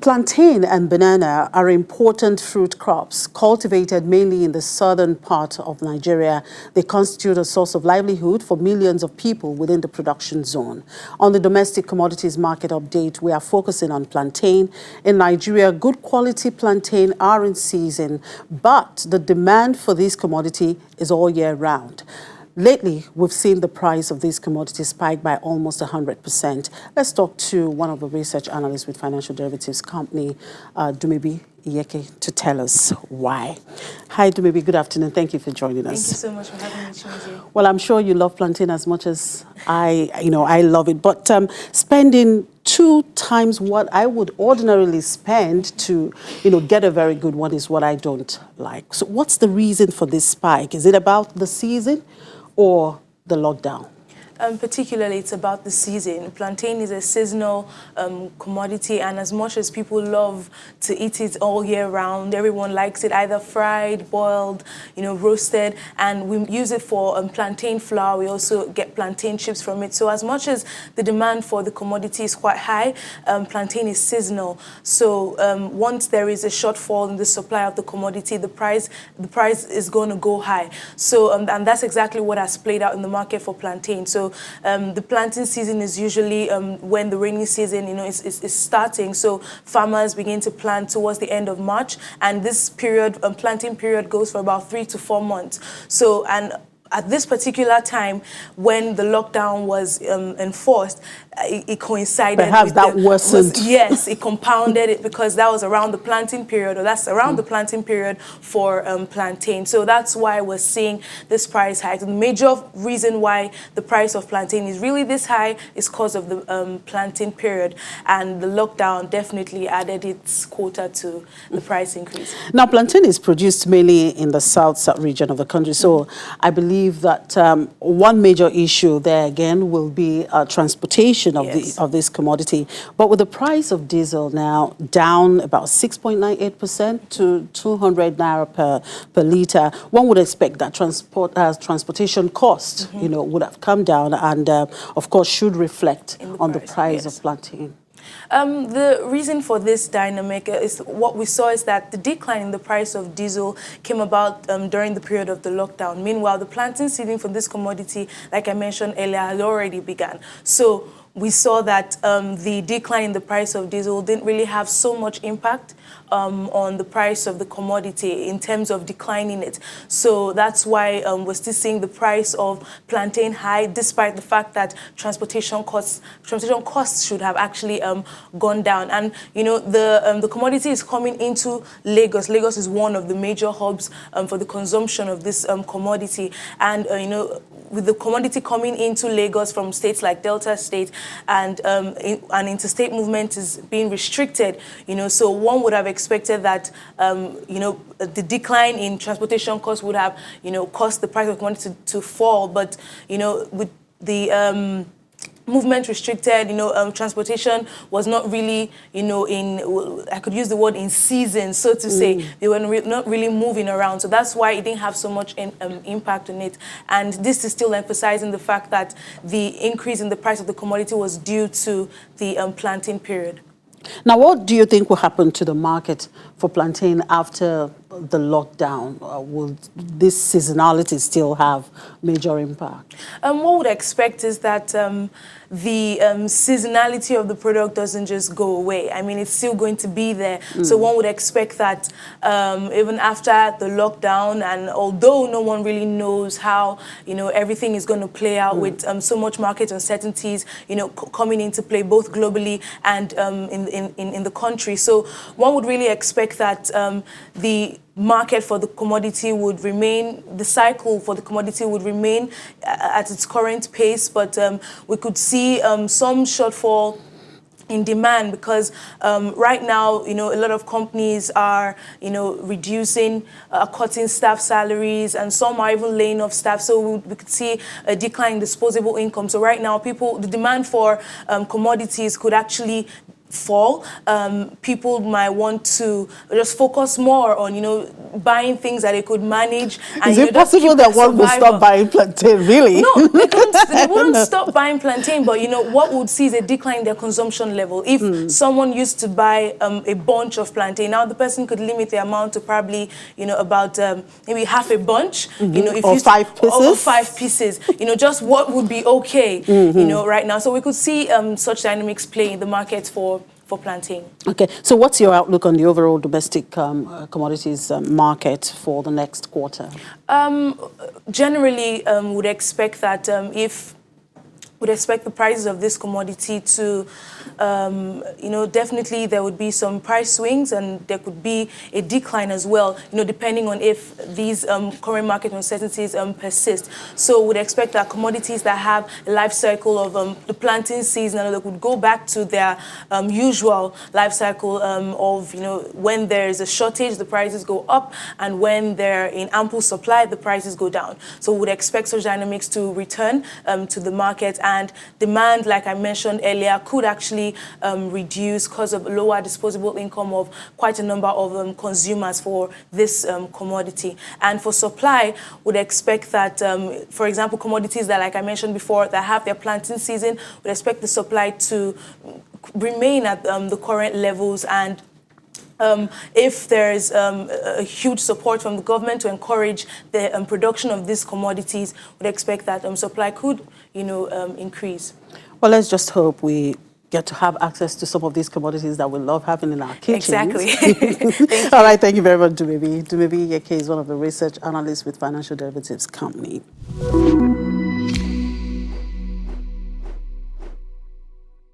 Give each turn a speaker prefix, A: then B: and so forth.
A: Plantain and banana are important fruit crops cultivated mainly in the southern part of Nigeria. They constitute a source of livelihood for millions of people within the production zone. On the domestic commodities market update, we are focusing on plantain. In Nigeria, good quality plantain are in season, but the demand for this commodity is all year round. Lately, we've seen the price of these commodities spike by almost 100%. Let's talk to one of the research analysts with financial derivatives company, Dumebi Iyeke, to tell us why. Hi, Dumebi. Good afternoon. Thank you for joining us.
B: Thank you so much for having me, Chimzi.
A: Well, I'm sure you love plantain as much as I love it. But spending 2 times what I would ordinarily spend to, get a very good one is what I don't like. So what's the reason for this spike? Is it about the season or the lockdown?
B: Particularly, it's about the season. Plantain is a seasonal commodity, and as much as people love to eat it all year round, everyone likes it either fried, boiled, roasted, and we use it for plantain flour. We also get plantain chips from it. So as much as the demand for the commodity is quite high, plantain is seasonal. So once there is a shortfall in the supply of the commodity, the price is going to go high. So and that's exactly what has played out in the market for plantain. So the planting season is usually when the rainy season, is starting. So farmers begin to plant towards the end of March, and this period, planting period, goes for about 3 to 4 months. So, and at this particular time, when the lockdown was enforced, it coincided.
A: Perhaps
B: with
A: that worsened.
B: Yes, it compounded it because that was around the planting period, or that's around the planting period for plantain. So that's why we're seeing this price hike. The major reason why the price of plantain is really this high is because of the planting period, and the lockdown definitely added its quota to the price increase.
A: Now, plantain is produced mainly in the south region of the country, so I believe that one major issue there again will be transportation of this commodity. But with the price of diesel now down about 6.98% to 200 naira per litre, one would expect that transportation cost, would have come down, and of course should reflect on the price of plantain.
B: The reason for this dynamic is what we saw is that the decline in the price of diesel came about during the period of the lockdown. Meanwhile, the planting season for this commodity, like I mentioned earlier, had already begun. So we saw that the decline in the price of diesel didn't really have so much impact on the price of the commodity in terms of declining it. So that's why we're still seeing the price of plantain high, despite the fact that transportation costs should have actually gone down. And the commodity is coming into Lagos. Lagos is one of the major hubs for the consumption of this commodity, and with the commodity coming into Lagos from states like Delta State, and interstate movement is being restricted, so one would have expected that, the decline in transportation costs would have, caused the price of commodity to fall. But, with the movement restricted, transportation was not really, I could use the word in season, so to say. They were not really moving around. So that's why it didn't have so much impact on it. And this is still emphasizing the fact that the increase in the price of the commodity was due to the planting period.
A: Now, what do you think will happen to the market for plantain after the lockdown? Will this seasonality still have major impact?
B: What we'd expect is that the seasonality of the product doesn't just go away. I mean, it's still going to be there. So one would expect that even after the lockdown, and although no one really knows how, everything is going to play out with so much market uncertainties, coming into play both globally and in the country. So one would really expect that the market for the commodity would remain, the cycle for the commodity would remain at its current pace, but we could see some shortfall in demand because right now, a lot of companies are, reducing, cutting staff salaries, and some are even laying off staff. So we could see a decline in disposable income. So right now, the demand for commodities could actually fall, people might want to just focus more on, buying things that they could manage. And,
A: Is it possible that one will stop buying plantain, really?
B: No, they wouldn't stop buying plantain, but, what we'd see is a decline in their consumption level. If someone used to buy a bunch of plantain, now the person could limit the amount to probably, about maybe half a bunch, if
A: or 5 pieces.
B: Or 5 pieces, just what would be okay, right now. So we could see such dynamics play in the market for plantain.
A: Okay, so what's your outlook on the overall domestic commodities market for the next quarter?
B: Generally, would expect that would expect the prices of this commodity to, definitely there would be some price swings and there could be a decline as well, depending on if these current market uncertainties persist. So would expect that commodities that have a life cycle of the planting season, that would go back to their usual life cycle of, when there is a shortage, the prices go up, and when they're in ample supply, the prices go down. So would expect such dynamics to return to the market. And demand, like I mentioned earlier, could actually reduce because of lower disposable income of quite a number of consumers for this commodity. And for supply, would expect that, for example, commodities that, like I mentioned before, that have their planting season, would expect the supply to remain at the current levels. And if there's a huge support from the government to encourage the production of these commodities, would expect that supply could, increase.
A: Well, let's just hope we get to have access to some of these commodities that we love having in our kitchens.
B: Exactly.
A: All right, thank you very much, Dumebi. Dumebi Yeke is one of the research analysts with Financial Derivatives Company.